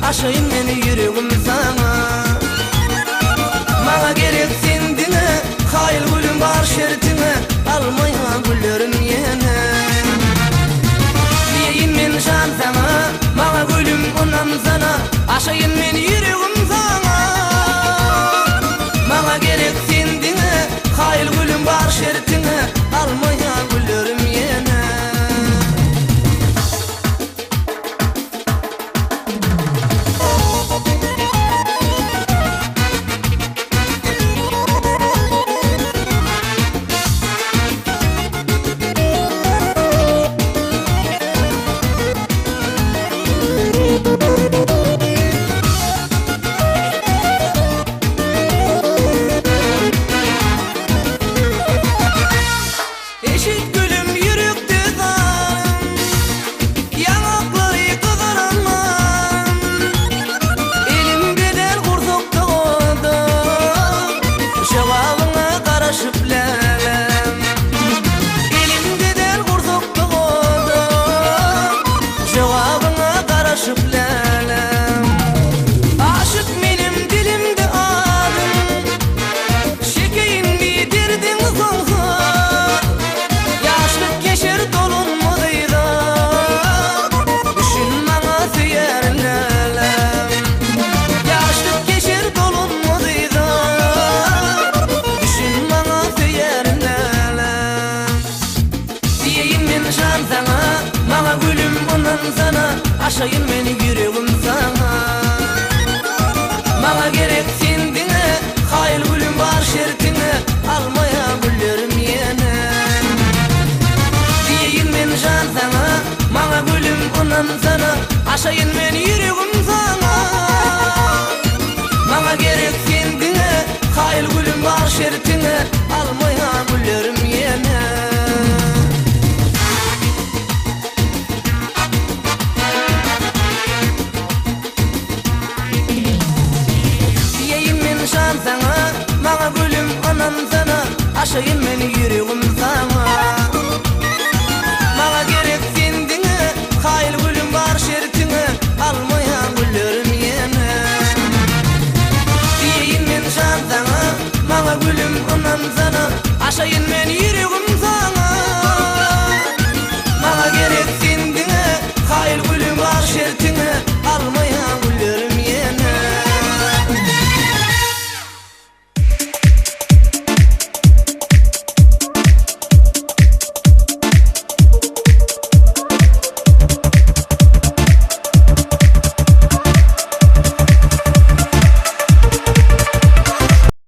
Aşayım meni yüreğim sana. Bana gerek sendine, hayal gülüm var şeritine, almaya güllerim yine. Diyeyim men can sana, bana gülüm ondan sana. Aşayım meni yüreğim sana. Bana gerek sendine, hayal gülüm var şeritine, almaya güllerim yine. Eşit gülüm yürekte zarım, yanakları kızaranlar. Elimde del kursakta oldu, cevabına karışıp lelem. Elimde del kursakta oldu, cevabına karışıp lelem. Aşık benim dilimde adım, şekeyin bitirdin sonsuza. Bana gülüm ondan sana, aşayım meni yüreğim sana. Bana gerek sendine, hayal gülüm var şeritine, almaya güllerim yine. Diyeyim men can sana, bana gülüm ondan sana, aşayım meni yüreğim sana. Bana gerek sendine, hayal gülüm var şeritine, almaya güllerim yine. Sana, bana gülüm ondan sana, aşayım meni yüreğim sana. Bana gerek sendine, hayal gülüm var şeritine, almaya güllerim yine. Diyeyim men can sana, bana gülüm ondan sana, aşayım meni